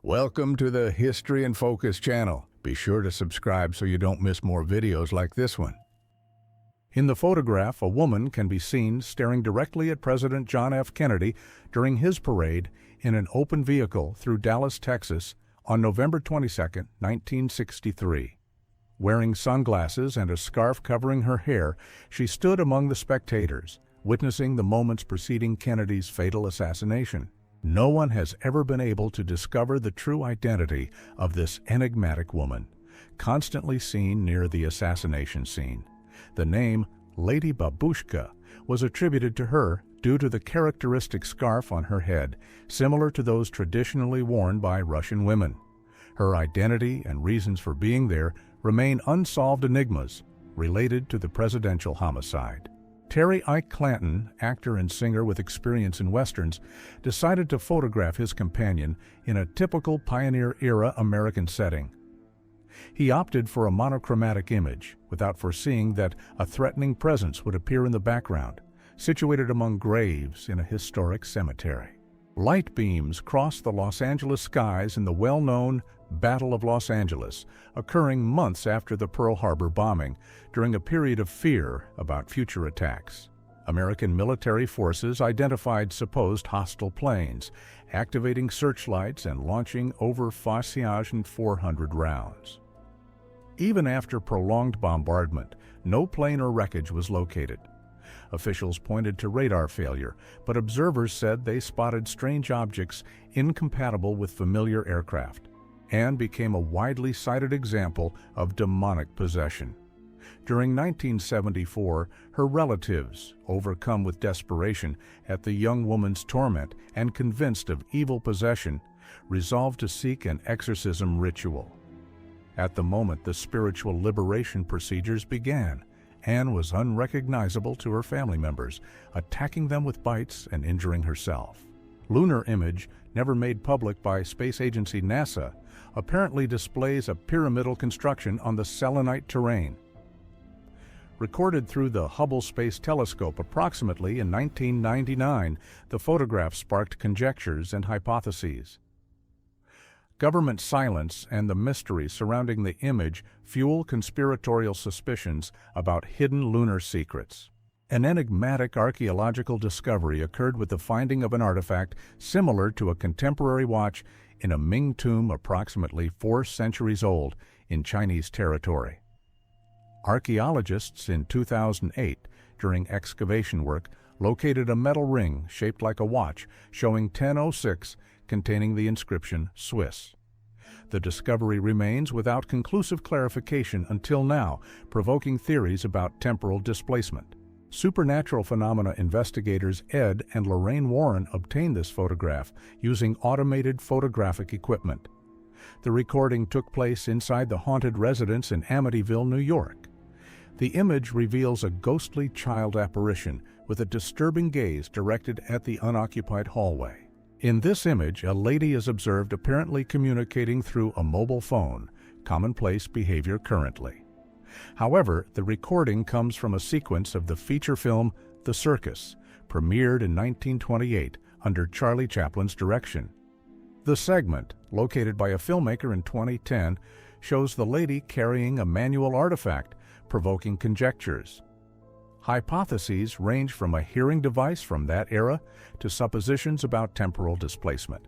Welcome to the History in Focus channel. Be sure to subscribe so you don't miss more videos like this one. In the photograph, a woman can be seen staring directly at President John F. Kennedy during his parade in an open vehicle through Dallas, Texas on November 22, 1963. Wearing sunglasses and a scarf covering her hair, she stood among the spectators, witnessing the moments preceding Kennedy's fatal assassination. No one has ever been able to discover the true identity of this enigmatic woman, constantly seen near the assassination scene. The name Lady Babushka was attributed to her due to the characteristic scarf on her head, similar to those traditionally worn by Russian women. Her identity and reasons for being there remain unsolved enigmas related to the presidential homicide. Terry Ike Clanton, actor and singer with experience in westerns, decided to photograph his companion in a typical pioneer-era American setting. He opted for a monochromatic image, without foreseeing that a threatening presence would appear in the background, situated among graves in a historic cemetery. Light beams crossed the Los Angeles skies in the well-known Battle of Los Angeles, occurring months after the Pearl Harbor bombing, during a period of fear about future attacks. American military forces identified supposed hostile planes, activating searchlights and launching over 400 rounds. Even after prolonged bombardment, no plane or wreckage was located. Officials pointed to radar failure, but observers said they spotted strange objects incompatible with familiar aircraft, and became a widely cited example of demonic possession. During 1974, her relatives, overcome with desperation at the young woman's torment and convinced of evil possession, resolved to seek an exorcism ritual. At the moment, the spiritual liberation procedures began. Anne was unrecognizable to her family members, attacking them with bites and injuring herself. Lunar image, never made public by space agency NASA, apparently displays a pyramidal construction on the selenite terrain. Recorded through the Hubble Space Telescope approximately in 1999, the photograph sparked conjectures and hypotheses. Government silence and the mystery surrounding the image fuel conspiratorial suspicions about hidden lunar secrets. An enigmatic archaeological discovery occurred with the finding of an artifact similar to a contemporary watch in a Ming tomb approximately 4 centuries old in Chinese territory. Archaeologists in 2008, during excavation work, located a metal ring shaped like a watch showing 1006 containing the inscription Swiss. The discovery remains without conclusive clarification until now, provoking theories about temporal displacement. Supernatural phenomena investigators Ed and Lorraine Warren obtained this photograph using automated photographic equipment. The recording took place inside the haunted residence in Amityville, New York. The image reveals a ghostly child apparition with a disturbing gaze directed at the unoccupied hallway. In this image, a lady is observed apparently communicating through a mobile phone, commonplace behavior currently. However, the recording comes from a sequence of the feature film The Circus, premiered in 1928 under Charlie Chaplin's direction. The segment, located by a filmmaker in 2010, shows the lady carrying a manual artifact, provoking conjectures. Hypotheses range from a hearing device from that era to suppositions about temporal displacement.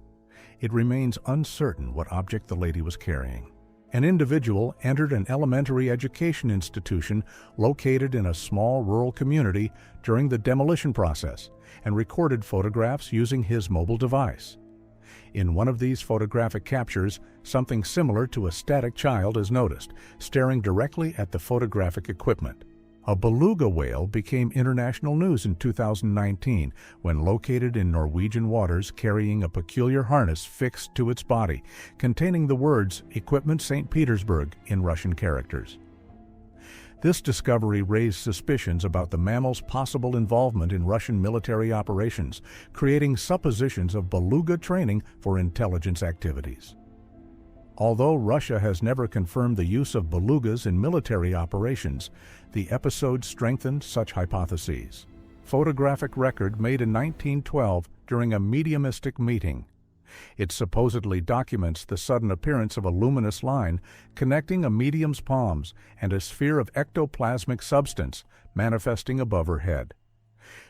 It remains uncertain what object the lady was carrying. An individual entered an elementary education institution located in a small rural community during the demolition process and recorded photographs using his mobile device. In one of these photographic captures, something similar to a static child is noticed, staring directly at the photographic equipment. A beluga whale became international news in 2019 when located in Norwegian waters carrying a peculiar harness fixed to its body, containing the words Equipment St. Petersburg in Russian characters. This discovery raised suspicions about the mammal's possible involvement in Russian military operations, creating suppositions of beluga training for intelligence activities. Although Russia has never confirmed the use of belugas in military operations, the episode strengthened such hypotheses. Photographic record made in 1912 during a mediumistic meeting. It supposedly documents the sudden appearance of a luminous line connecting a medium's palms and a sphere of ectoplasmic substance manifesting above her head.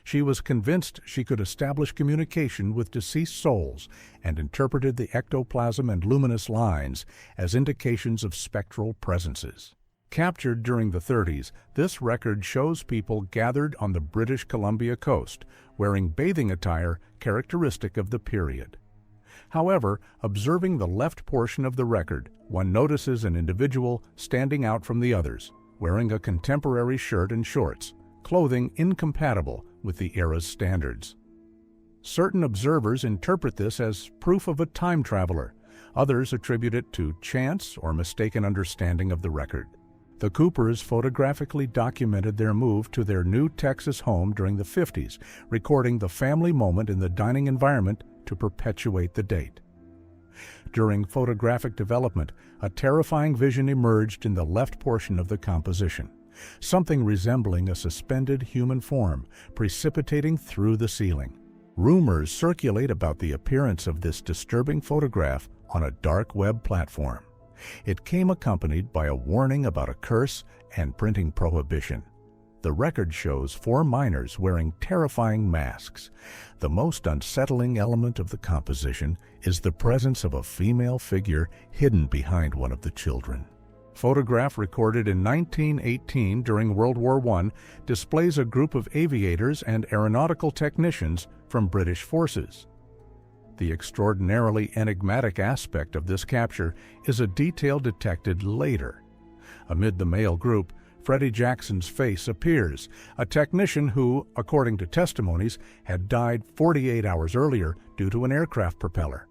She was convinced she could establish communication with deceased souls and interpreted the ectoplasm and luminous lines as indications of spectral presences. Captured during the 30s, this record shows people gathered on the British Columbia coast, wearing bathing attire characteristic of the period. However, observing the left portion of the record, one notices an individual standing out from the others, wearing a contemporary shirt and shorts, clothing incompatible with the era's standards. Certain observers interpret this as proof of a time traveler. Others attribute it to chance or mistaken understanding of the record. The Coopers photographically documented their move to their new Texas home during the 50s, recording the family moment in the dining environment to perpetuate the date. During photographic development, a terrifying vision emerged in the left portion of the composition, something resembling a suspended human form precipitating through the ceiling. Rumors circulate about the appearance of this disturbing photograph on a dark web platform. It came accompanied by a warning about a curse and printing prohibition. The record shows 4 miners wearing terrifying masks. The most unsettling element of the composition is the presence of a female figure hidden behind one of the children. Photograph recorded in 1918 during World War I displays a group of aviators and aeronautical technicians from British forces. The extraordinarily enigmatic aspect of this capture is a detail detected later. Amid the male group, Freddie Jackson's face appears, a technician who, according to testimonies, had died 48 hours earlier due to an aircraft propeller.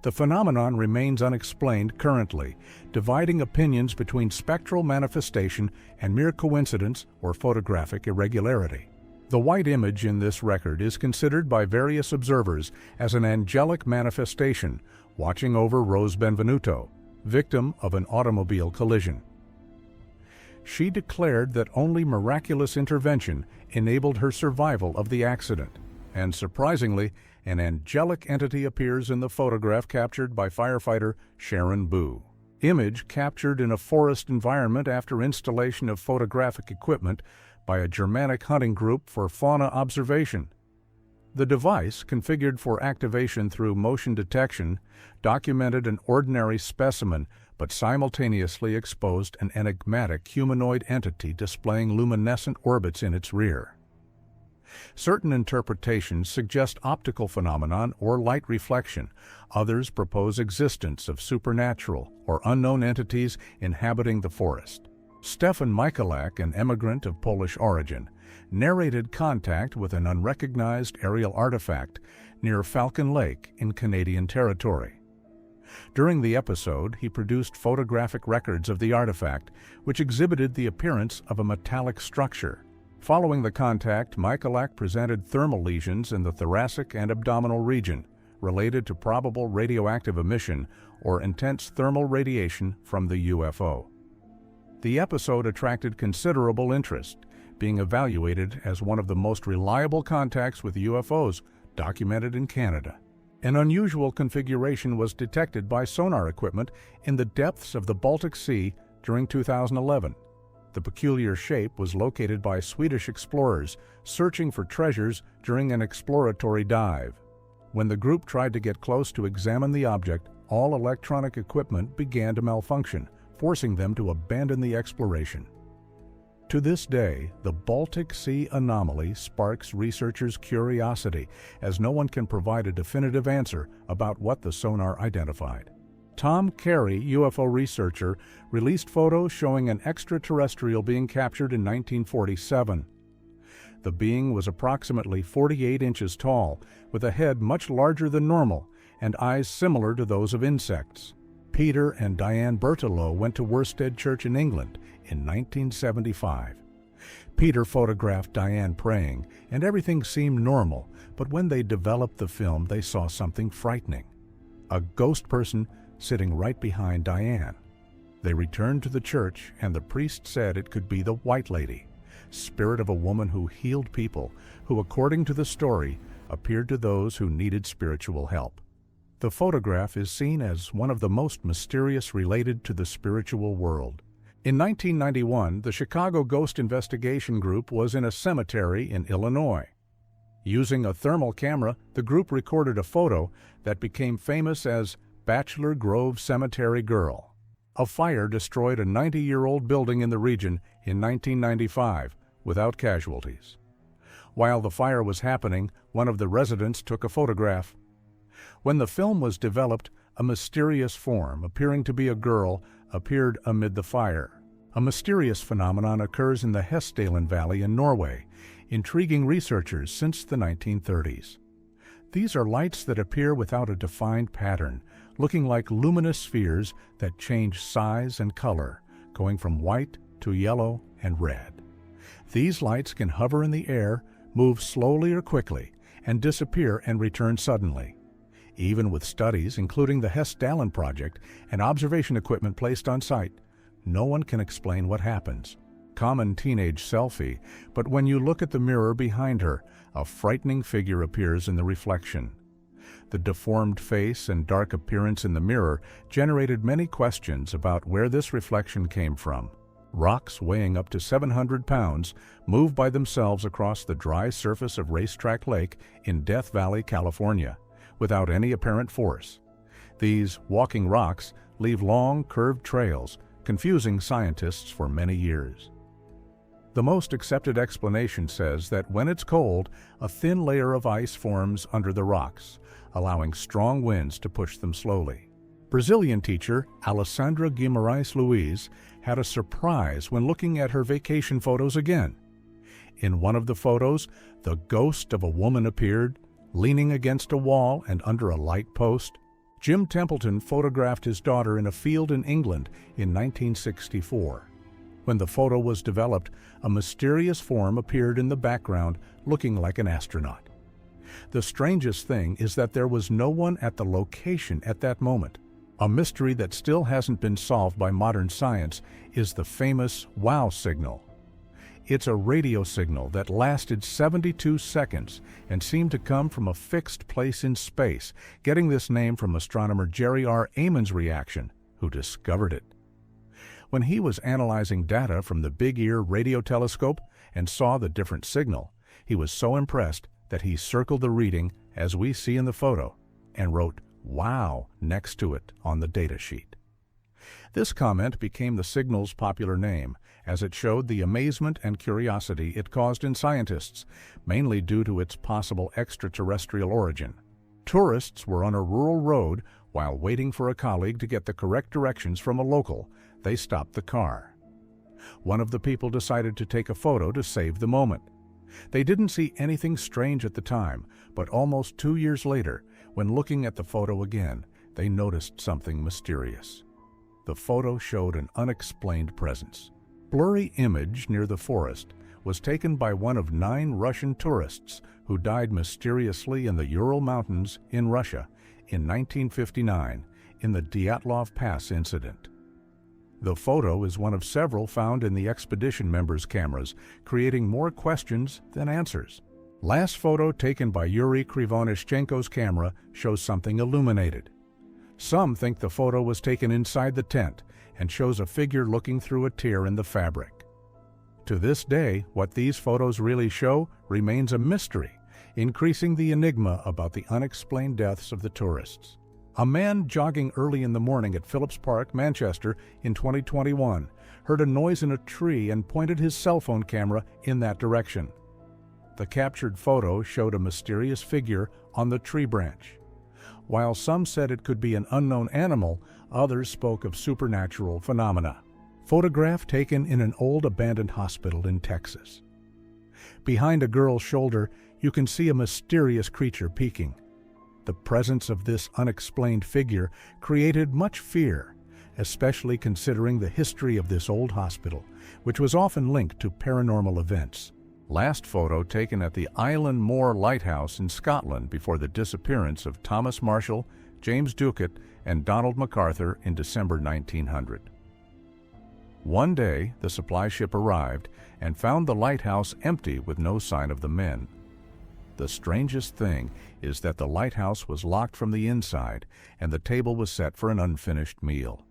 The phenomenon remains unexplained currently, dividing opinions between spectral manifestation and mere coincidence or photographic irregularity. The white image in this record is considered by various observers as an angelic manifestation watching over Rose Benvenuto, victim of an automobile collision. She declared that only miraculous intervention enabled her survival of the accident, and surprisingly, an angelic entity appears in the photograph captured by firefighter Sharon Boo. Image captured in a forest environment after installation of photographic equipment by a Germanic hunting group for fauna observation. The device, configured for activation through motion detection, documented an ordinary specimen but simultaneously exposed an enigmatic humanoid entity displaying luminescent orbits in its rear. Certain interpretations suggest optical phenomenon or light reflection. Others propose existence of supernatural or unknown entities inhabiting the forest. Stefan Michalak, an emigrant of Polish origin, narrated contact with an unrecognized aerial artifact near Falcon Lake in Canadian territory. During the episode, he produced photographic records of the artifact, which exhibited the appearance of a metallic structure. Following the contact, Michalak presented thermal lesions in the thoracic and abdominal region, related to probable radioactive emission or intense thermal radiation from the UFO. The episode attracted considerable interest, being evaluated as one of the most reliable contacts with UFOs documented in Canada. An unusual configuration was detected by sonar equipment in the depths of the Baltic Sea during 2011. The peculiar shape was located by Swedish explorers searching for treasures during an exploratory dive. When the group tried to get close to examine the object, all electronic equipment began to malfunction, forcing them to abandon the exploration. To this day, the Baltic Sea anomaly sparks researchers' curiosity, as no one can provide a definitive answer about what the sonar identified. Tom Carey, UFO researcher, released photos showing an extraterrestrial being captured in 1947. The being was approximately 48 inches tall, with a head much larger than normal and eyes similar to those of insects. Peter and Diane Berthelot went to Worstead Church in England in 1975. Peter photographed Diane praying, and everything seemed normal, but when they developed the film, they saw something frightening. A ghost person sitting right behind Diane. They returned to the church, and the priest said it could be the White Lady, spirit of a woman who healed people, who, according to the story, appeared to those who needed spiritual help. The photograph is seen as one of the most mysterious related to the spiritual world. In 1991, the Chicago Ghost Investigation Group was in a cemetery in Illinois. Using a thermal camera, the group recorded a photo that became famous as Bachelor Grove Cemetery Girl. A fire destroyed a 90-year-old building in the region in 1995 without casualties. While the fire was happening, one of the residents took a photograph. When the film was developed, a mysterious form, appearing to be a girl, appeared amid the fire. A mysterious phenomenon occurs in the Hessdalen Valley in Norway, intriguing researchers since the 1930s. These are lights that appear without a defined pattern, looking like luminous spheres that change size and color, going from white to yellow and red. These lights can hover in the air, move slowly or quickly, and disappear and return suddenly. Even with studies, including the Hessdalen Project, and observation equipment placed on site, no one can explain what happens. Common teenage selfie, but when you look at the mirror behind her, a frightening figure appears in the reflection. The deformed face and dark appearance in the mirror generated many questions about where this reflection came from. Rocks weighing up to 700 pounds move by themselves across the dry surface of Racetrack Lake in Death Valley, California, without any apparent force. These walking rocks leave long, curved trails, confusing scientists for many years. The most accepted explanation says that when it's cold, a thin layer of ice forms under the rocks, allowing strong winds to push them slowly. Brazilian teacher Alessandra Guimarães Luiz had a surprise when looking at her vacation photos again. In one of the photos, the ghost of a woman appeared, leaning against a wall and under a light post. Jim Templeton photographed his daughter in a field in England in 1964. When the photo was developed, a mysterious form appeared in the background, looking like an astronaut. The strangest thing is that there was no one at the location at that moment. A mystery that still hasn't been solved by modern science is the famous WOW signal. It's a radio signal that lasted 72 seconds and seemed to come from a fixed place in space, getting this name from astronomer Jerry R. Amon's reaction, who discovered it. When he was analyzing data from the Big Ear radio telescope and saw the different signal, he was so impressed that he circled the reading, as we see in the photo, and wrote "Wow" next to it on the data sheet. This comment became the signal's popular name, as it showed the amazement and curiosity it caused in scientists, mainly due to its possible extraterrestrial origin. Tourists were on a rural road while waiting for a colleague to get the correct directions from a local. They stopped the car. One of the people decided to take a photo to save the moment. They didn't see anything strange at the time, but almost 2 years later, when looking at the photo again, they noticed something mysterious. The photo showed an unexplained presence. Blurry image near the forest was taken by one of 9 Russian tourists who died mysteriously in the Ural Mountains in Russia in 1959 in the Dyatlov Pass incident. The photo is one of several found in the expedition members' cameras, creating more questions than answers. Last photo taken by Yuri Krivonishchenko's camera shows something illuminated. Some think the photo was taken inside the tent and shows a figure looking through a tear in the fabric. To this day, what these photos really show remains a mystery, increasing the enigma about the unexplained deaths of the tourists. A man jogging early in the morning at Phillips Park, Manchester, in 2021, heard a noise in a tree and pointed his cell phone camera in that direction. The captured photo showed a mysterious figure on the tree branch. While some said it could be an unknown animal, others spoke of supernatural phenomena. Photograph taken in an old abandoned hospital in Texas. Behind a girl's shoulder, you can see a mysterious creature peeking. The presence of this unexplained figure created much fear, especially considering the history of this old hospital, which was often linked to paranormal events. Last photo taken at the Island Moor Lighthouse in Scotland before the disappearance of Thomas Marshall, James Ducat, and Donald MacArthur in December 1900. One day, the supply ship arrived and found the lighthouse empty with no sign of the men. The strangest thing is that the lighthouse was locked from the inside and the table was set for an unfinished meal.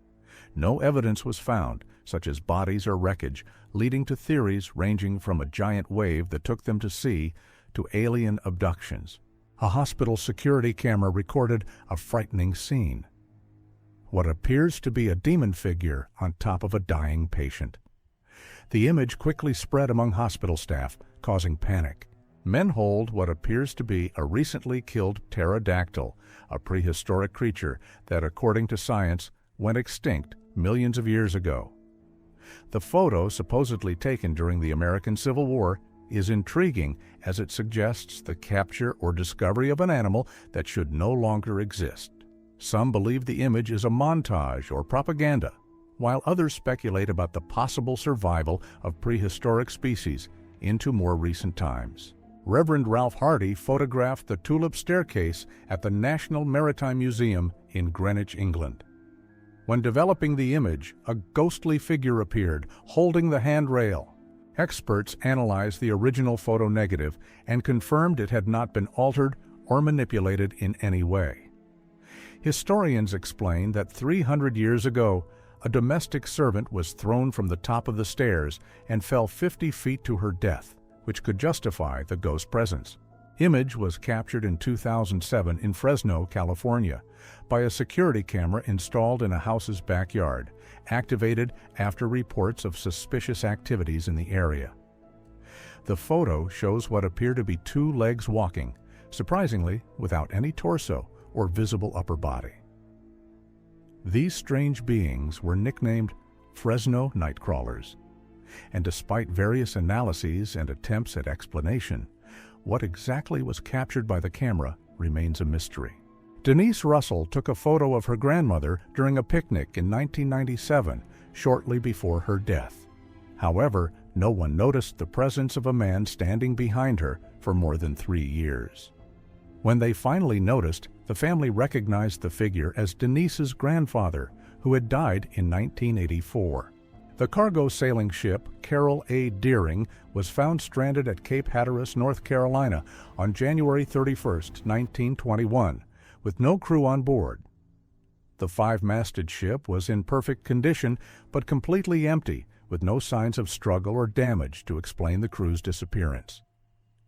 No evidence was found, such as bodies or wreckage, leading to theories ranging from a giant wave that took them to sea to alien abductions. A hospital security camera recorded a frightening scene: what appears to be a demon figure on top of a dying patient. The image quickly spread among hospital staff, causing panic. Men hold what appears to be a recently killed pterodactyl, a prehistoric creature that, according to science, went extinct millions of years ago. The photo, supposedly taken during the American Civil War, is intriguing as it suggests the capture or discovery of an animal that should no longer exist. Some believe the image is a montage or propaganda, while others speculate about the possible survival of prehistoric species into more recent times. Reverend Ralph Hardy photographed the Tulip Staircase at the National Maritime Museum in Greenwich, England. When developing the image, a ghostly figure appeared, holding the handrail. Experts analyzed the original photo negative and confirmed it had not been altered or manipulated in any way. Historians explain that 300 years ago, a domestic servant was thrown from the top of the stairs and fell 50 feet to her death, which could justify the ghost presence. Image was captured in 2007 in Fresno, California, by a security camera installed in a house's backyard, activated after reports of suspicious activities in the area. The photo shows what appear to be two legs walking, surprisingly without any torso or visible upper body. These strange beings were nicknamed Fresno Nightcrawlers, and despite various analyses and attempts at explanation, what exactly was captured by the camera remains a mystery. Denise Russell took a photo of her grandmother during a picnic in 1997, shortly before her death. However, no one noticed the presence of a man standing behind her for more than 3 years. When they finally noticed, the family recognized the figure as Denise's grandfather, who had died in 1984. The cargo sailing ship Carol A. Deering was found stranded at Cape Hatteras, North Carolina on January 31, 1921, with no crew on board. The 5-masted ship was in perfect condition but completely empty, with no signs of struggle or damage to explain the crew's disappearance.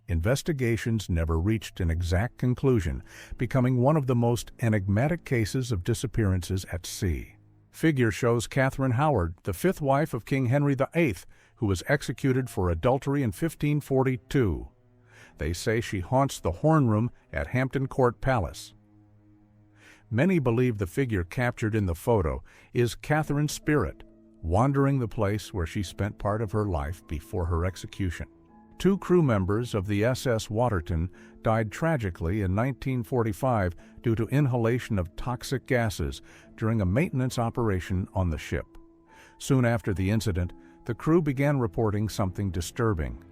Investigations never reached an exact conclusion, becoming one of the most enigmatic cases of disappearances at sea. Figure shows Catherine Howard, the 5th wife of King Henry VIII, who was executed for adultery in 1542. They say she haunts the Horn Room at Hampton Court Palace. Many believe the figure captured in the photo is Catherine's spirit, wandering the place where she spent part of her life before her execution. 2 crew members of the SS Waterton died tragically in 1945 due to inhalation of toxic gases during a maintenance operation on the ship. Soon after the incident, the crew began reporting something disturbing.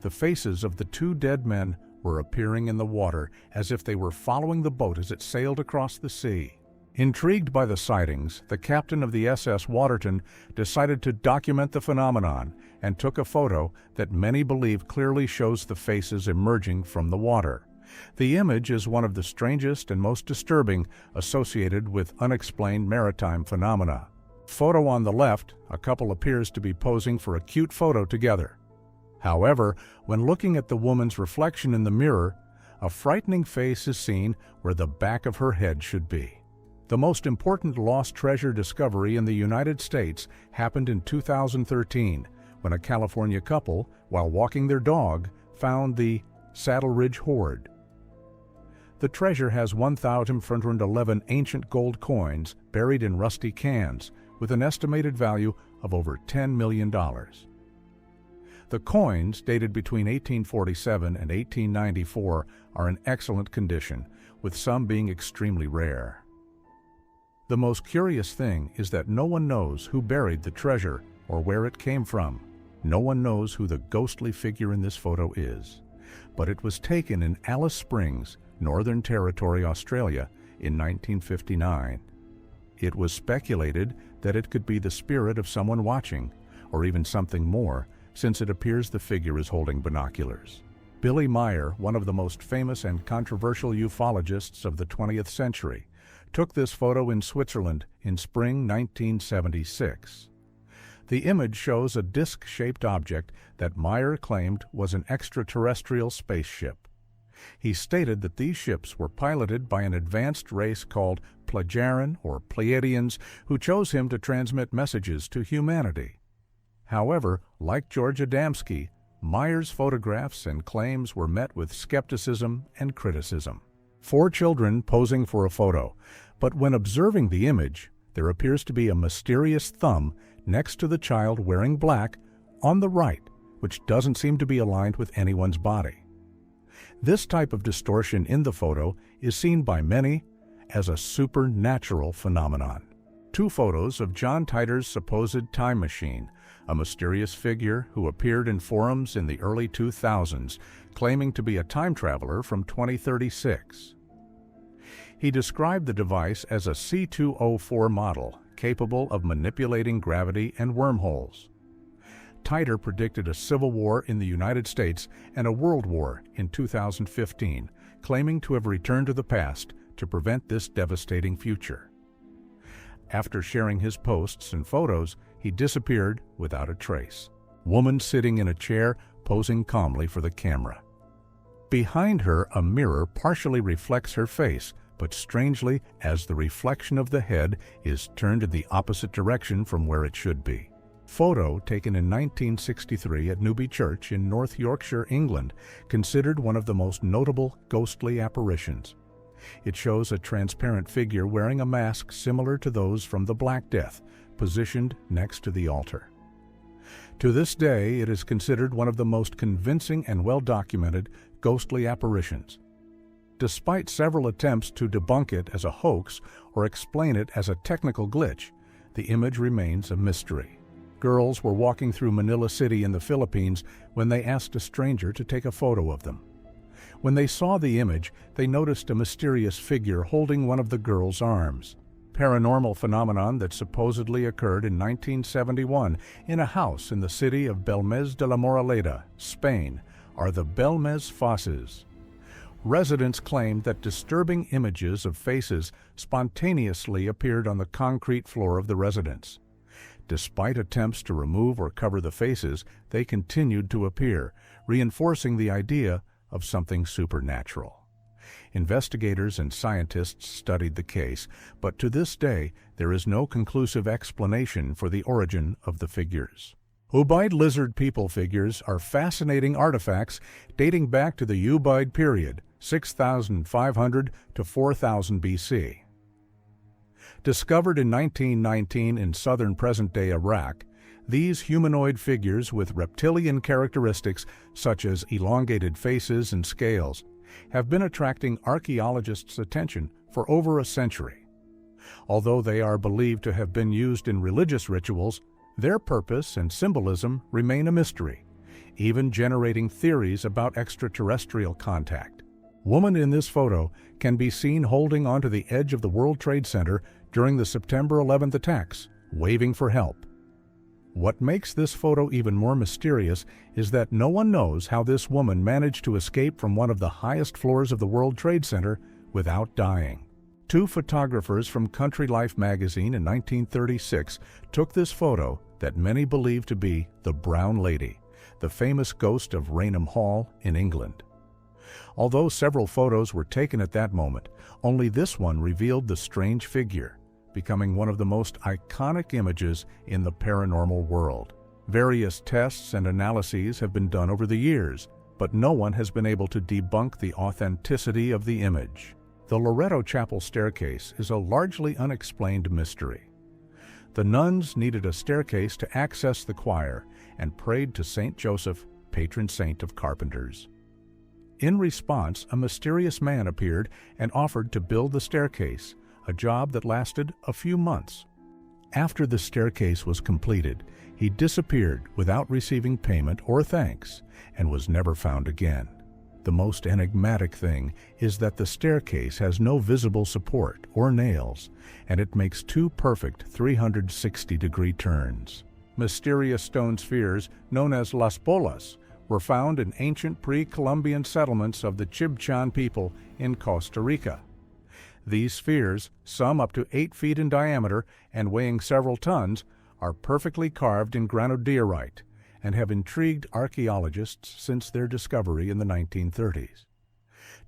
The faces of the 2 dead men were appearing in the water as if they were following the boat as it sailed across the sea. Intrigued by the sightings, the captain of the SS Waterton decided to document the phenomenon and took a photo that many believe clearly shows the faces emerging from the water. The image is one of the strangest and most disturbing associated with unexplained maritime phenomena. Photo on the left, a couple appears to be posing for a cute photo together. However, when looking at the woman's reflection in the mirror, a frightening face is seen where the back of her head should be. The most important lost treasure discovery in the United States happened in 2013, when a California couple, while walking their dog, found the Saddle Ridge Hoard. The treasure has 1,511 ancient gold coins buried in rusty cans, with an estimated value of over $10 million. The coins, dated between 1847 and 1894, are in excellent condition, with some being extremely rare. The most curious thing is that no one knows who buried the treasure or where it came from. No one knows who the ghostly figure in this photo is, but it was taken in Alice Springs, Northern Territory, Australia, in 1959. It was speculated that it could be the spirit of someone watching, or even something more, since it appears the figure is holding binoculars. Billy Meier, one of the most famous and controversial ufologists of the 20th century, took this photo in Switzerland in spring 1976. The image shows a disc-shaped object that Meier claimed was an extraterrestrial spaceship. He stated that these ships were piloted by an advanced race called Plejaren or Pleiadians who chose him to transmit messages to humanity. However, like George Adamski, Meier's photographs and claims were met with skepticism and criticism. 4 children posing for a photo, but when observing the image, there appears to be a mysterious thumb next to the child wearing black on the right, which doesn't seem to be aligned with anyone's body. This type of distortion in the photo is seen by many as a supernatural phenomenon. 2 photos of John Titor's supposed time machine, a mysterious figure who appeared in forums in the early 2000s, claiming to be a time traveler from 2036. He described the device as a C204 model, capable of manipulating gravity and wormholes. Titor predicted a civil war in the United States and a world war in 2015, claiming to have returned to the past to prevent this devastating future. After sharing his posts and photos, he disappeared without a trace. Woman sitting in a chair, posing calmly for the camera. Behind her, a mirror partially reflects her face, but strangely, as the reflection of the head is turned in the opposite direction from where it should be. Photo taken in 1963 at Newby Church in North Yorkshire, England, considered one of the most notable ghostly apparitions. It shows a transparent figure wearing a mask similar to those from the Black Death, positioned next to the altar. To this day, it is considered one of the most convincing and well-documented ghostly apparitions. Despite several attempts to debunk it as a hoax or explain it as a technical glitch, the image remains a mystery. Girls were walking through Manila City in the Philippines when they asked a stranger to take a photo of them. When they saw the image, they noticed a mysterious figure holding one of the girls' arms. Paranormal phenomenon that supposedly occurred in 1971 in a house in the city of Belmez de la Moraleda, Spain, are the Belmez Fosses. Residents claimed that disturbing images of faces spontaneously appeared on the concrete floor of the residence. Despite attempts to remove or cover the faces, they continued to appear, reinforcing the idea of something supernatural. Investigators and scientists studied the case, but to this day, there is no conclusive explanation for the origin of the figures. Ubaid lizard people figures are fascinating artifacts dating back to the Ubaid period, 6,500 to 4,000 BC. Discovered in 1919 in southern present-day Iraq, these humanoid figures with reptilian characteristics such as elongated faces and scales have been attracting archaeologists' attention for over a century. Although they are believed to have been used in religious rituals, their purpose and symbolism remain a mystery, even generating theories about extraterrestrial contact. Woman in this photo can be seen holding onto the edge of the World Trade Center during the September 11th attacks, waving for help. What makes this photo even more mysterious is that no one knows how this woman managed to escape from one of the highest floors of the World Trade Center without dying. 2 photographers from Country Life magazine in 1936 took this photo that many believe to be the Brown Lady, the famous ghost of Rainham Hall in England. Although several photos were taken at that moment, only this one revealed the strange figure, becoming one of the most iconic images in the paranormal world. Various tests and analyses have been done over the years, but no one has been able to debunk the authenticity of the image. The Loreto Chapel staircase is a largely unexplained mystery. The nuns needed a staircase to access the choir and prayed to Saint Joseph, patron saint of carpenters. In response, a mysterious man appeared and offered to build the staircase, a job that lasted a few months. After the staircase was completed, he disappeared without receiving payment or thanks and was never found again. The most enigmatic thing is that the staircase has no visible support or nails, and it makes 2 perfect 360-degree turns. Mysterious stone spheres, known as Las Bolas, were found in ancient pre-Columbian settlements of the Chibchan people in Costa Rica. These spheres, some up to 8 feet in diameter and weighing several tons, are perfectly carved in granodiorite and have intrigued archaeologists since their discovery in the 1930s.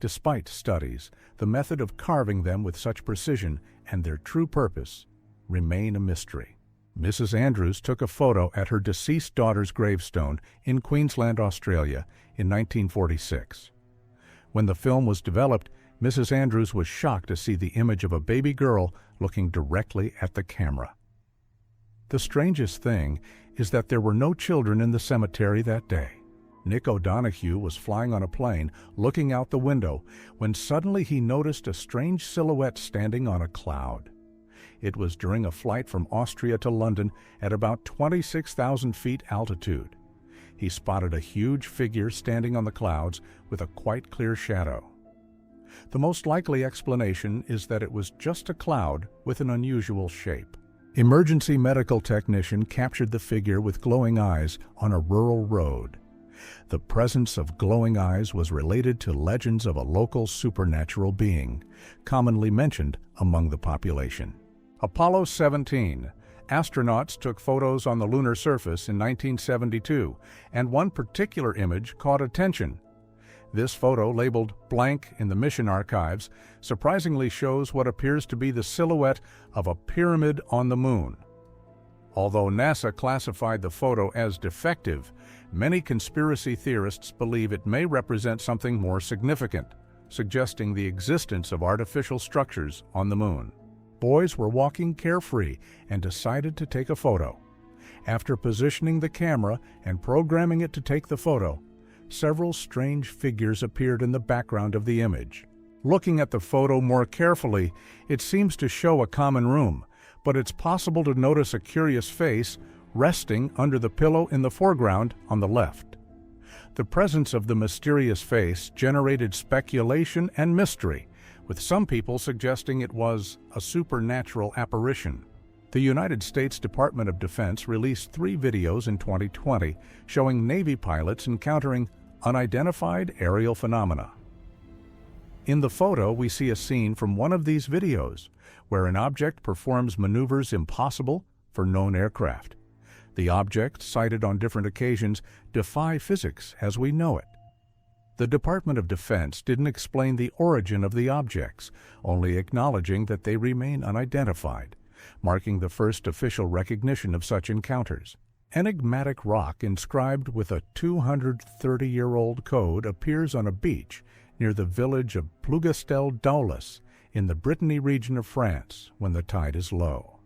Despite studies, the method of carving them with such precision and their true purpose remain a mystery. Mrs. Andrews took a photo at her deceased daughter's gravestone in Queensland, Australia in 1946. When the film was developed, Mrs. Andrews was shocked to see the image of a baby girl looking directly at the camera. The strangest thing is that there were no children in the cemetery that day. Nick O'Donoghue was flying on a plane, looking out the window, when suddenly he noticed a strange silhouette standing on a cloud. It was during a flight from Austria to London at about 26,000 feet altitude. He spotted a huge figure standing on the clouds with a quite clear shadow. The most likely explanation is that it was just a cloud with an unusual shape. Emergency medical technician captured the figure with glowing eyes on a rural road. The presence of glowing eyes was related to legends of a local supernatural being, commonly mentioned among the population. Apollo 17. Astronauts took photos on the lunar surface in 1972, and one particular image caught attention. This photo, labeled blank in the mission archives, surprisingly shows what appears to be the silhouette of a pyramid on the moon. Although NASA classified the photo as defective, many conspiracy theorists believe it may represent something more significant, suggesting the existence of artificial structures on the moon. Boys were walking carefree and decided to take a photo. After positioning the camera and programming it to take the photo, several strange figures appeared in the background of the image. Looking at the photo more carefully, it seems to show a common room, but it's possible to notice a curious face resting under the pillow in the foreground on the left. The presence of the mysterious face generated speculation and mystery, with some people suggesting it was a supernatural apparition. The United States Department of Defense released 3 videos in 2020 showing Navy pilots encountering unidentified aerial phenomena. In the photo, we see a scene from one of these videos where an object performs maneuvers impossible for known aircraft. The objects, sighted on different occasions, defy physics as we know it. The Department of Defense didn't explain the origin of the objects, only acknowledging that they remain unidentified, marking the first official recognition of such encounters. Enigmatic rock inscribed with a 230-year-old code appears on a beach near the village of Plougastel-Daoulas in the Brittany region of France when the tide is low.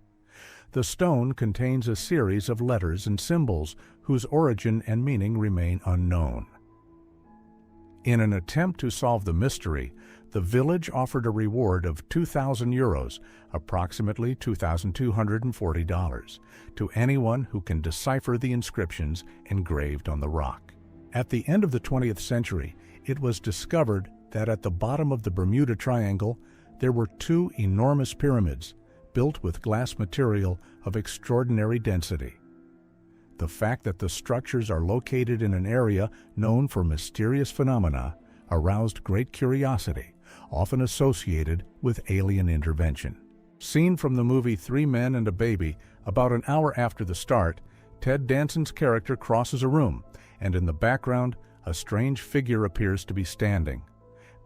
The stone contains a series of letters and symbols whose origin and meaning remain unknown. In an attempt to solve the mystery, the village offered a reward of 2,000 euros, approximately $2,240, to anyone who can decipher the inscriptions engraved on the rock. At the end of the 20th century, it was discovered that at the bottom of the Bermuda Triangle, there were 2 enormous pyramids, built with glass material of extraordinary density. The fact that the structures are located in an area known for mysterious phenomena aroused great curiosity, often associated with alien intervention. Seen from the movie 3 Men and a Baby, about an hour after the start, Ted Danson's character crosses a room, and in the background, a strange figure appears to be standing.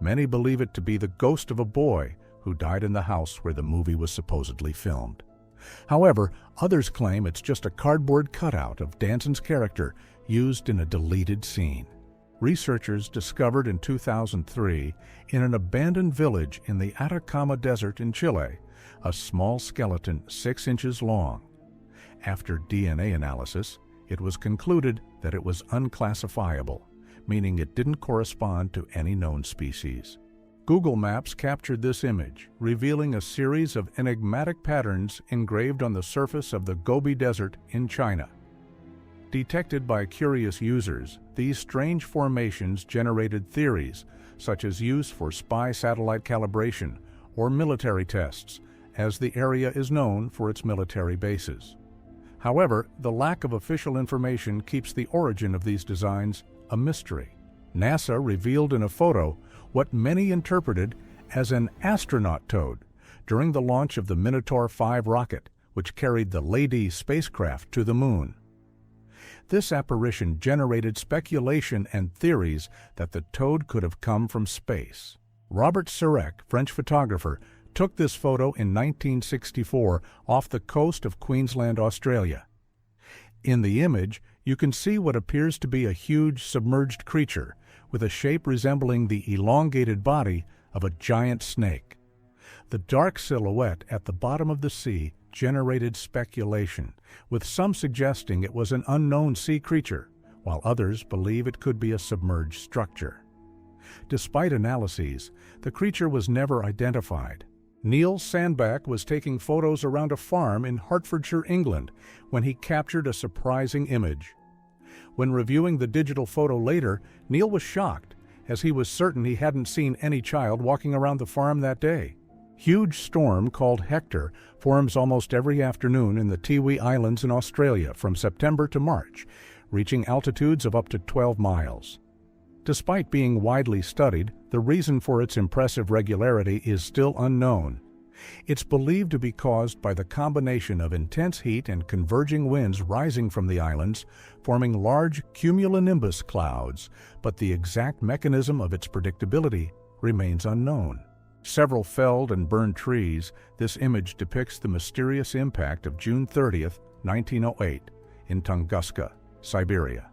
Many believe it to be the ghost of a boy who died in the house where the movie was supposedly filmed. However, others claim it's just a cardboard cutout of Danson's character used in a deleted scene. Researchers discovered in 2003, in an abandoned village in the Atacama Desert in Chile, a small skeleton 6 inches long. After DNA analysis, it was concluded that it was unclassifiable, meaning it didn't correspond to any known species. Google Maps captured this image, revealing a series of enigmatic patterns engraved on the surface of the Gobi Desert in China. Detected by curious users, these strange formations generated theories, such as use for spy satellite calibration or military tests, as the area is known for its military bases. However, the lack of official information keeps the origin of these designs a mystery. NASA revealed in a photo what many interpreted as an astronaut toad during the launch of the Minotaur 5 rocket, which carried the Lady spacecraft to the moon. This apparition generated speculation and theories that the toad could have come from space. Robert Surek, French photographer, took this photo in 1964 off the coast of Queensland, Australia. In the image, you can see what appears to be a huge submerged creature with a shape resembling the elongated body of a giant snake. The dark silhouette at the bottom of the sea generated speculation, with some suggesting it was an unknown sea creature, while others believe it could be a submerged structure. Despite analyses, the creature was never identified. Neil Sandbach was taking photos around a farm in Hertfordshire, England, when he captured a surprising image. When reviewing the digital photo later, Neil was shocked, as he was certain he hadn't seen any child walking around the farm that day. Huge storm called Hector forms almost every afternoon in the Tiwi Islands in Australia from September to March, reaching altitudes of up to 12 miles. Despite being widely studied, the reason for its impressive regularity is still unknown. It's believed to be caused by the combination of intense heat and converging winds rising from the islands, forming large cumulonimbus clouds, but the exact mechanism of its predictability remains unknown. Several felled and burned trees, this image depicts the mysterious impact of June 30, 1908, in Tunguska, Siberia.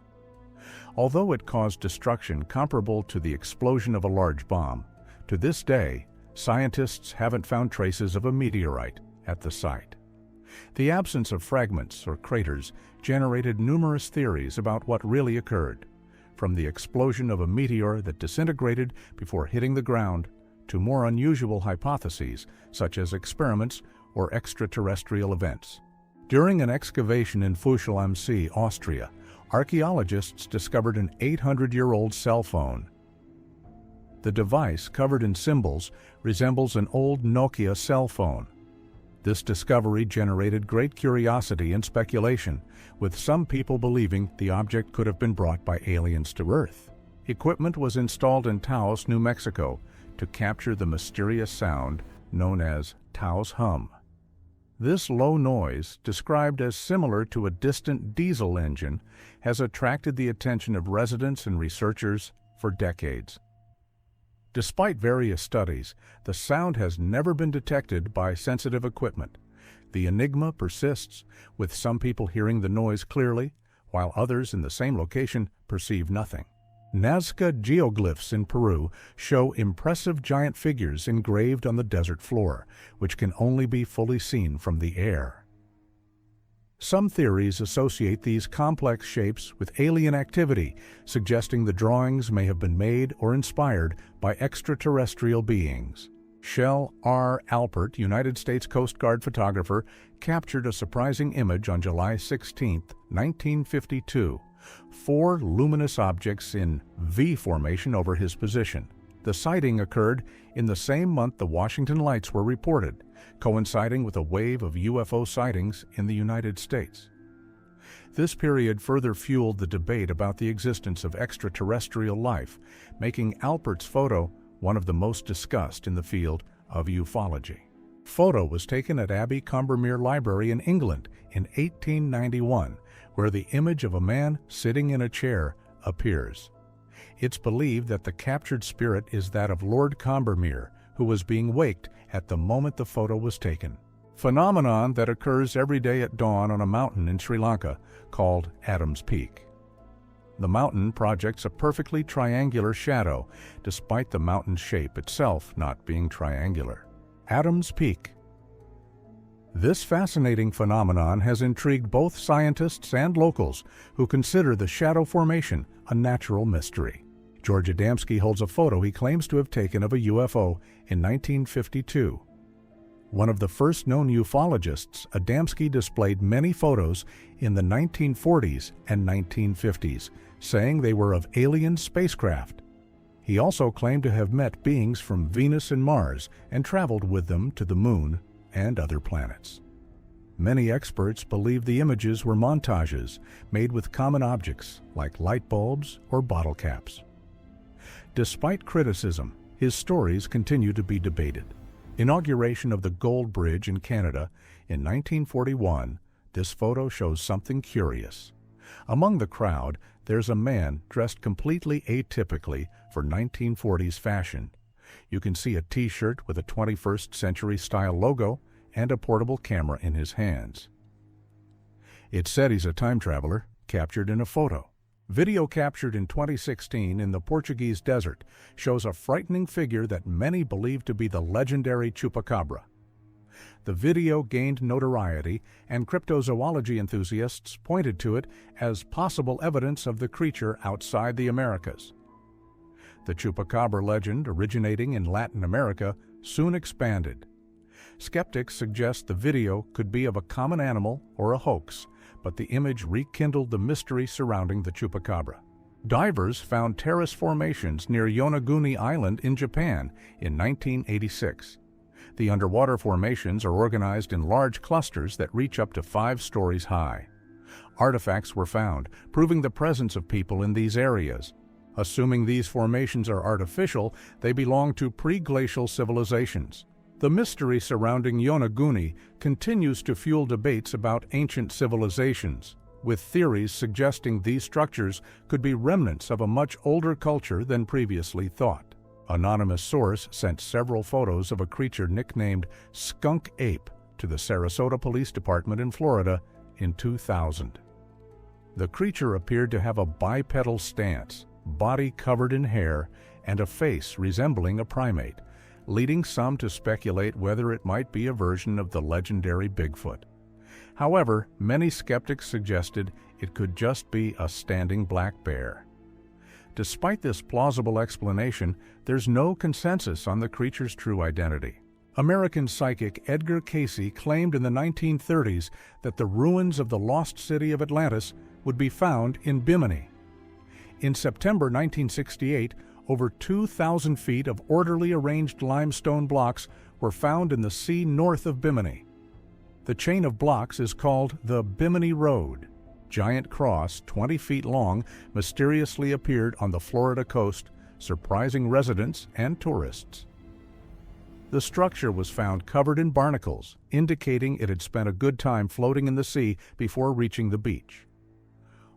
Although it caused destruction comparable to the explosion of a large bomb, to this day, scientists haven't found traces of a meteorite at the site. The absence of fragments or craters generated numerous theories about what really occurred, from the explosion of a meteor that disintegrated before hitting the ground to more unusual hypotheses, such as experiments or extraterrestrial events. During an excavation in Fuschel am See, Austria, archaeologists discovered an 800-year-old cell phone. The device, covered in symbols, resembles an old Nokia cell phone. This discovery generated great curiosity and speculation, with some people believing the object could have been brought by aliens to Earth. Equipment was installed in Taos, New Mexico, to capture the mysterious sound known as Taos hum. This low noise, described as similar to a distant diesel engine, has attracted the attention of residents and researchers for decades. Despite various studies, the sound has never been detected by sensitive equipment. The enigma persists, with some people hearing the noise clearly, while others in the same location perceive nothing. Nazca geoglyphs in Peru show impressive giant figures engraved on the desert floor, which can only be fully seen from the air. Some theories associate these complex shapes with alien activity, suggesting the drawings may have been made or inspired by extraterrestrial beings. Shell R. Alpert, United States Coast Guard photographer, captured a surprising image on July 16, 1952. 4 luminous objects in V formation over his position. The sighting occurred in the same month the Washington Lights were reported, coinciding with a wave of UFO sightings in the United States. This period further fueled the debate about the existence of extraterrestrial life, making Alpert's photo one of the most discussed in the field of ufology. Photo was taken at Abbey Combermere Library in England in 1891, where the image of a man sitting in a chair appears. It's believed that the captured spirit is that of Lord Combermere, who was being waked at the moment the photo was taken. Phenomenon that occurs every day at dawn on a mountain in Sri Lanka called Adam's Peak. The mountain projects a perfectly triangular shadow, despite the mountain's shape itself not being triangular. Adam's Peak. This fascinating phenomenon has intrigued both scientists and locals who consider the shadow formation a natural mystery. George Adamski holds a photo he claims to have taken of a UFO in 1952. One of the first known ufologists, Adamski displayed many photos in the 1940s and 1950s, saying they were of alien spacecraft. He also claimed to have met beings from Venus and Mars and traveled with them to the Moon and other planets. Many experts believe the images were montages made with common objects like light bulbs or bottle caps. Despite criticism, his stories continue to be debated. Inauguration of the Gold Bridge in Canada in 1941, this photo shows something curious. Among the crowd, there's a man dressed completely atypically for 1940s fashion. You can see a t-shirt with a 21st century style logo and a portable camera in his hands. It's said he's a time traveler, captured in a photo. Video captured in 2016 in the Portuguese desert shows a frightening figure that many believe to be the legendary Chupacabra. The video gained notoriety, and cryptozoology enthusiasts pointed to it as possible evidence of the creature outside the Americas. The Chupacabra legend, originating in Latin America, soon expanded. Skeptics suggest the video could be of a common animal or a hoax, but the image rekindled the mystery surrounding the Chupacabra. Divers found terrace formations near Yonaguni Island in Japan in 1986. The underwater formations are organized in large clusters that reach up to 5 stories high. Artifacts were found, proving the presence of people in these areas. Assuming these formations are artificial, they belong to pre-glacial civilizations. The mystery surrounding Yonaguni continues to fuel debates about ancient civilizations, with theories suggesting these structures could be remnants of a much older culture than previously thought. Anonymous source sent several photos of a creature nicknamed Skunk Ape to the Sarasota Police Department in Florida in 2000. The creature appeared to have a bipedal stance, body covered in hair, and a face resembling a primate, leading some to speculate whether it might be a version of the legendary Bigfoot. However, many skeptics suggested it could just be a standing black bear. Despite this plausible explanation, there's no consensus on the creature's true identity. American psychic Edgar Cayce claimed in the 1930s that the ruins of the lost city of Atlantis would be found in Bimini. In September 1968, over 2,000 feet of orderly arranged limestone blocks were found in the sea north of Bimini. The chain of blocks is called the Bimini Road. Giant cross, 20 feet long, mysteriously appeared on the Florida coast, surprising residents and tourists. The structure was found covered in barnacles, indicating it had spent a good time floating in the sea before reaching the beach.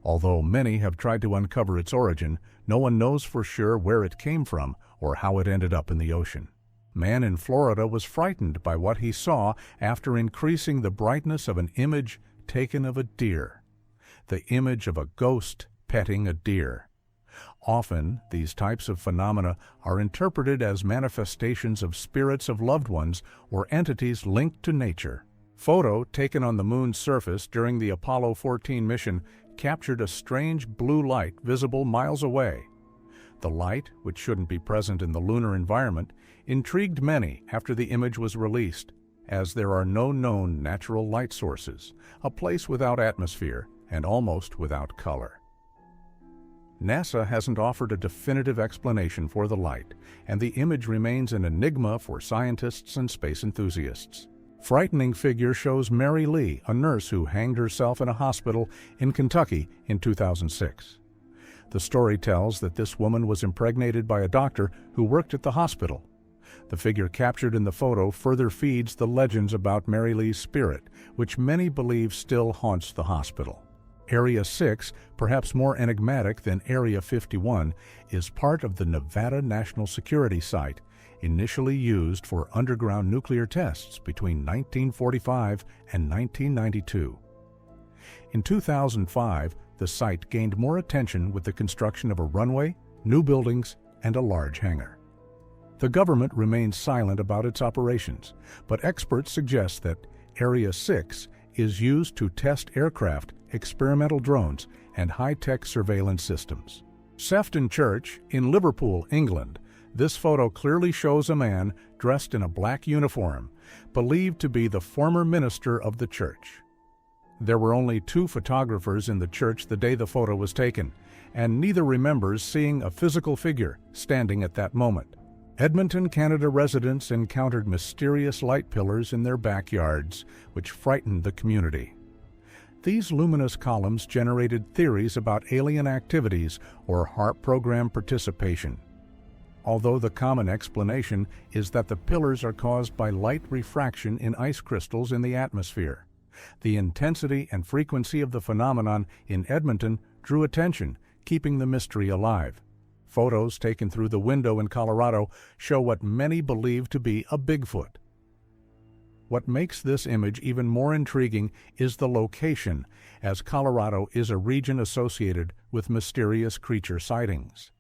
Although many have tried to uncover its origin, no one knows for sure where it came from or how it ended up in the ocean. Man in Florida was frightened by what he saw after increasing the brightness of an image taken of a deer. The image of a ghost petting a deer. Often, these types of phenomena are interpreted as manifestations of spirits of loved ones or entities linked to nature. Photo taken on the moon's surface during the Apollo 14 mission captured a strange blue light visible miles away. The light, which shouldn't be present in the lunar environment, intrigued many after the image was released, as there are no known natural light sources, a place without atmosphere and almost without color. NASA hasn't offered a definitive explanation for the light, and the image remains an enigma for scientists and space enthusiasts. Frightening figure shows Mary Lee, a nurse who hanged herself in a hospital in Kentucky in 2006. The story tells that this woman was impregnated by a doctor who worked at the hospital. The figure captured in the photo further feeds the legends about Mary Lee's spirit, which many believe still haunts the hospital. Area 6, perhaps more enigmatic than Area 51, is part of the Nevada National Security Site, initially used for underground nuclear tests between 1945 and 1992. In 2005, the site gained more attention with the construction of a runway, new buildings, and a large hangar. The government remains silent about its operations, but experts suggest that Area 6 is used to test aircraft, experimental drones, and high-tech surveillance systems. Sefton Church in Liverpool, England. This photo clearly shows a man dressed in a black uniform, believed to be the former minister of the church. There were only 2 photographers in the church the day the photo was taken, and neither remembers seeing a physical figure standing at that moment. Edmonton, Canada residents encountered mysterious light pillars in their backyards, which frightened the community. These luminous columns generated theories about alien activities or HAARP program participation. Although the common explanation is that the pillars are caused by light refraction in ice crystals in the atmosphere. The intensity and frequency of the phenomenon in Edmonton drew attention, keeping the mystery alive. Photos taken through the window in Colorado show what many believe to be a Bigfoot. What makes this image even more intriguing is the location, as Colorado is a region associated with mysterious creature sightings.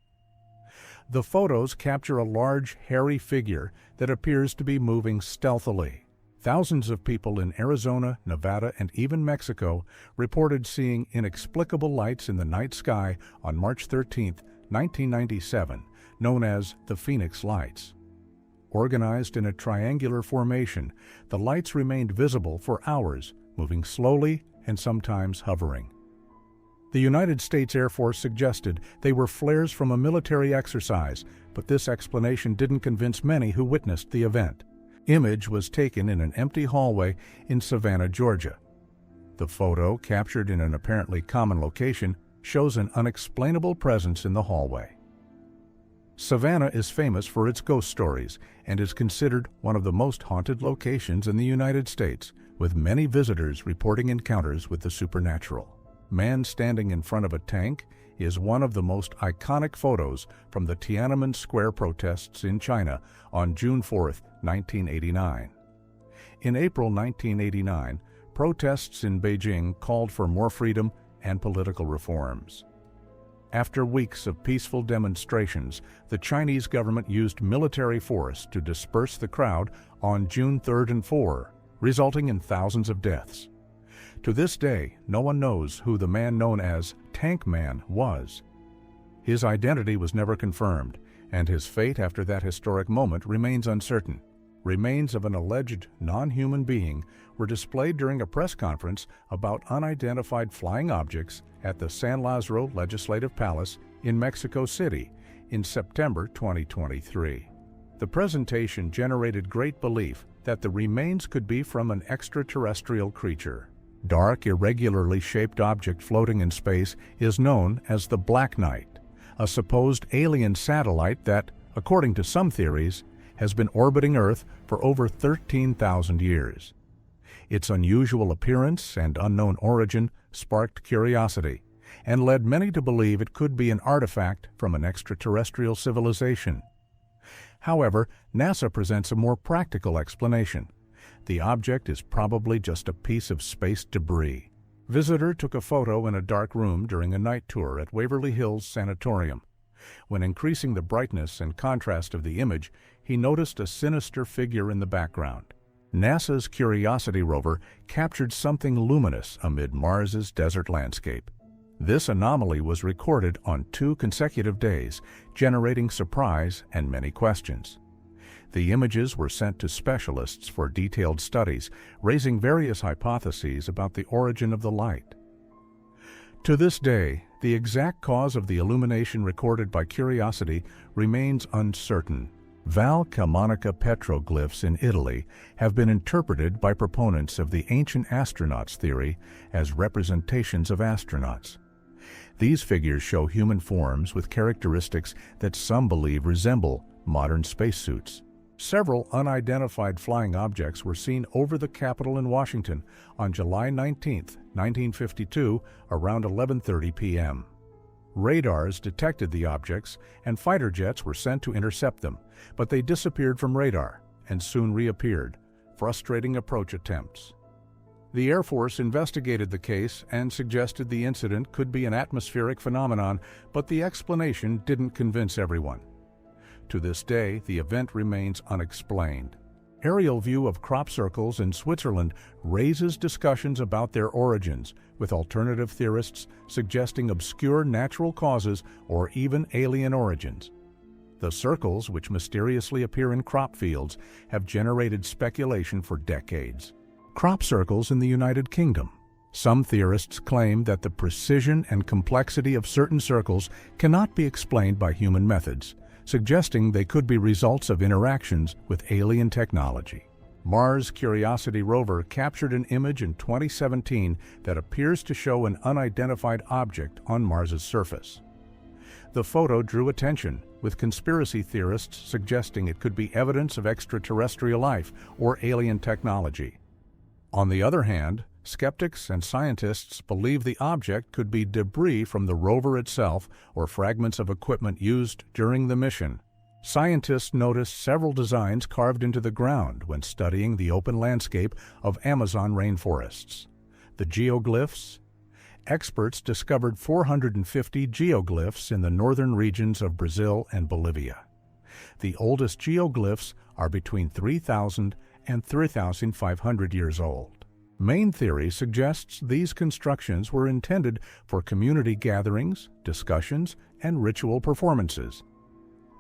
The photos capture a large, hairy figure that appears to be moving stealthily. Thousands of people in Arizona, Nevada, and even Mexico reported seeing inexplicable lights in the night sky on March 13, 1997, known as the Phoenix Lights. Organized in a triangular formation, the lights remained visible for hours, moving slowly and sometimes hovering. The United States Air Force suggested they were flares from a military exercise, but this explanation didn't convince many who witnessed the event. Image was taken in an empty hallway in Savannah, Georgia. The photo, captured in an apparently common location, shows an unexplainable presence in the hallway. Savannah is famous for its ghost stories and is considered one of the most haunted locations in the United States, with many visitors reporting encounters with the supernatural. Man standing in front of a tank is one of the most iconic photos from the Tiananmen Square protests in China on June 4, 1989. In April 1989, protests in Beijing called for more freedom and political reforms. After weeks of peaceful demonstrations, the Chinese government used military force to disperse the crowd on June 3 and 4, resulting in thousands of deaths. To this day, no one knows who the man known as Tank Man was. His identity was never confirmed, and his fate after that historic moment remains uncertain. Remains of an alleged non-human being were displayed during a press conference about unidentified flying objects at the San Lázaro Legislative Palace in Mexico City in September 2023. The presentation generated great belief that the remains could be from an extraterrestrial creature. Dark, irregularly shaped object floating in space is known as the Black Knight, a supposed alien satellite that, according to some theories, has been orbiting Earth for over 13,000 years. Its unusual appearance and unknown origin sparked curiosity and led many to believe it could be an artifact from an extraterrestrial civilization. However, NASA presents a more practical explanation. The object is probably just a piece of space debris. Visitor took a photo in a dark room during a night tour at Waverly Hills Sanatorium. When increasing the brightness and contrast of the image, he noticed a sinister figure in the background. NASA's Curiosity rover captured something luminous amid Mars's desert landscape. This anomaly was recorded on 2 consecutive days, generating surprise and many questions. The images were sent to specialists for detailed studies, raising various hypotheses about the origin of the light. To this day, the exact cause of the illumination recorded by Curiosity remains uncertain. Val Camonica petroglyphs in Italy have been interpreted by proponents of the ancient astronauts theory as representations of astronauts. These figures show human forms with characteristics that some believe resemble modern spacesuits. Several unidentified flying objects were seen over the Capitol in Washington on July 19, 1952, around 11:30 p.m. Radars detected the objects, and fighter jets were sent to intercept them, but they disappeared from radar and soon reappeared, frustrating approach attempts. The Air Force investigated the case and suggested the incident could be an atmospheric phenomenon, but the explanation didn't convince everyone. To this day, the event remains unexplained. Aerial view of crop circles in Switzerland raises discussions about their origins, with alternative theorists suggesting obscure natural causes or even alien origins. The circles, which mysteriously appear in crop fields, have generated speculation for decades. Crop circles in the United Kingdom. Some theorists claim that the precision and complexity of certain circles cannot be explained by human methods, suggesting they could be results of interactions with alien technology. Mars Curiosity rover captured an image in 2017 that appears to show an unidentified object on Mars's surface. The photo drew attention, with conspiracy theorists suggesting it could be evidence of extraterrestrial life or alien technology. On the other hand, skeptics and scientists believe the object could be debris from the rover itself or fragments of equipment used during the mission. Scientists noticed several designs carved into the ground when studying the open landscape of Amazon rainforests. The geoglyphs? Experts discovered 450 geoglyphs in the northern regions of Brazil and Bolivia. The oldest geoglyphs are between 3,000 and 3,500 years old. Main theory suggests these constructions were intended for community gatherings, discussions, and ritual performances.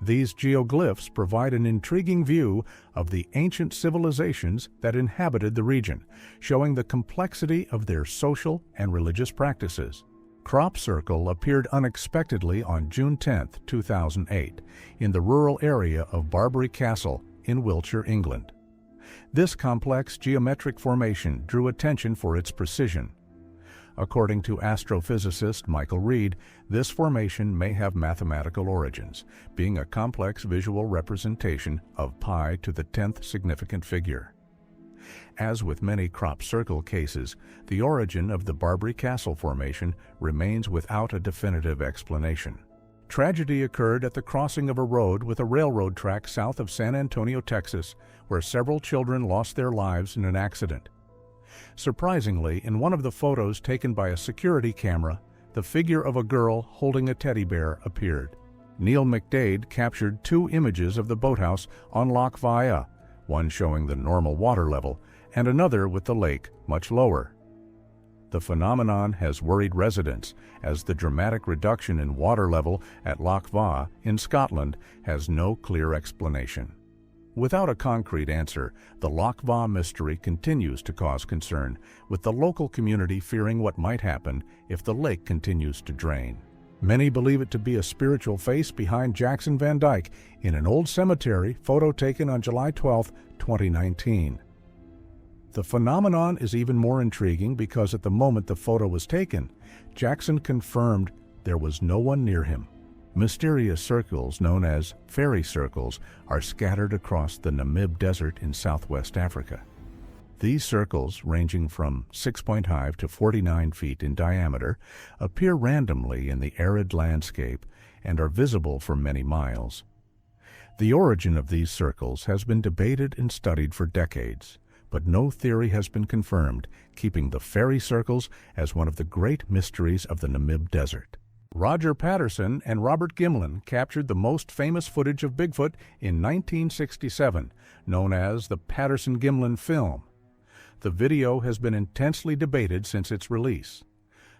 These geoglyphs provide an intriguing view of the ancient civilizations that inhabited the region, showing the complexity of their social and religious practices. Crop Circle appeared unexpectedly on June 10, 2008, in the rural area of Barbary Castle in Wiltshire, England. This complex geometric formation drew attention for its precision. According to astrophysicist Michael Reed, this formation may have mathematical origins, being a complex visual representation of pi to the 10th significant figure. As with many crop circle cases, the origin of the Barbary Castle formation remains without a definitive explanation. Tragedy occurred at the crossing of a road with a railroad track south of San Antonio, Texas, where several children lost their lives in an accident. Surprisingly, in one of the photos taken by a security camera, the figure of a girl holding a teddy bear appeared. Neil McDade captured 2 images of the boathouse on Loch Vyah, one showing the normal water level and another with the lake much lower. The phenomenon has worried residents, as the dramatic reduction in water level at Loch Vyah in Scotland has no clear explanation. Without a concrete answer, the Loch Vyah mystery continues to cause concern, with the local community fearing what might happen if the lake continues to drain. Many believe it to be a spiritual face behind Jackson Van Dyke in an old cemetery photo taken on July 12, 2019. The phenomenon is even more intriguing because at the moment the photo was taken, Jackson confirmed there was no one near him. Mysterious circles known as fairy circles are scattered across the Namib Desert in southwest Africa. These circles, ranging from 6.5 to 49 feet in diameter, appear randomly in the arid landscape and are visible for many miles. The origin of these circles has been debated and studied for decades, but no theory has been confirmed, keeping the fairy circles as one of the great mysteries of the Namib Desert. Roger Patterson and Robert Gimlin captured the most famous footage of Bigfoot in 1967, known as the Patterson-Gimlin film. The video has been intensely debated since its release.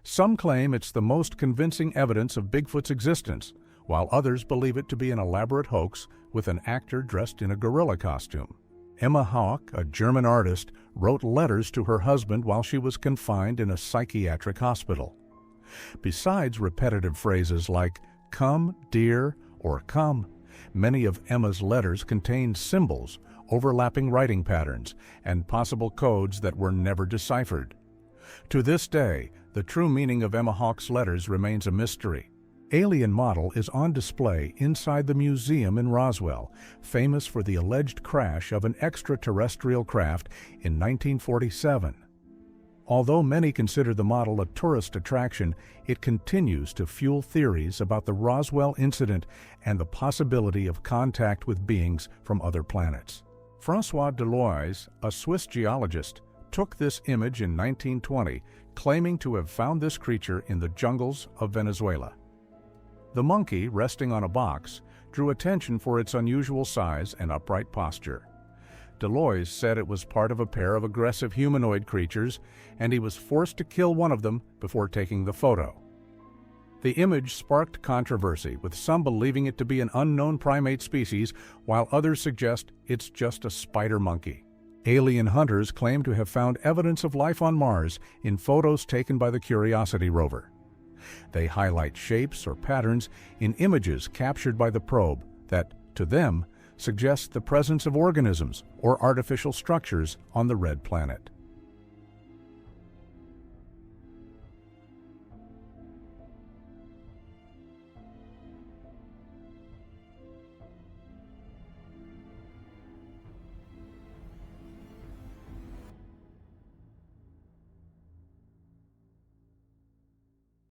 Some claim it's the most convincing evidence of Bigfoot's existence, while others believe it to be an elaborate hoax with an actor dressed in a gorilla costume. Emma Hawke, a German artist, wrote letters to her husband while she was confined in a psychiatric hospital. Besides repetitive phrases like "come, dear," or "come," many of Emma's letters contained symbols, overlapping writing patterns, and possible codes that were never deciphered. To this day, the true meaning of Emma Hawke's letters remains a mystery. Alien model is on display inside the museum in Roswell, famous for the alleged crash of an extraterrestrial craft in 1947. Although many consider the model a tourist attraction, it continues to fuel theories about the Roswell incident and the possibility of contact with beings from other planets. François Deloise, a Swiss geologist, took this image in 1920, claiming to have found this creature in the jungles of Venezuela. The monkey, resting on a box, drew attention for its unusual size and upright posture. Deloise said it was part of a pair of aggressive humanoid creatures, and he was forced to kill one of them before taking the photo. The image sparked controversy, with some believing it to be an unknown primate species, while others suggest it's just a spider monkey. Alien hunters claim to have found evidence of life on Mars in photos taken by the Curiosity rover. They highlight shapes or patterns in images captured by the probe that, to them, suggests the presence of organisms or artificial structures on the red planet.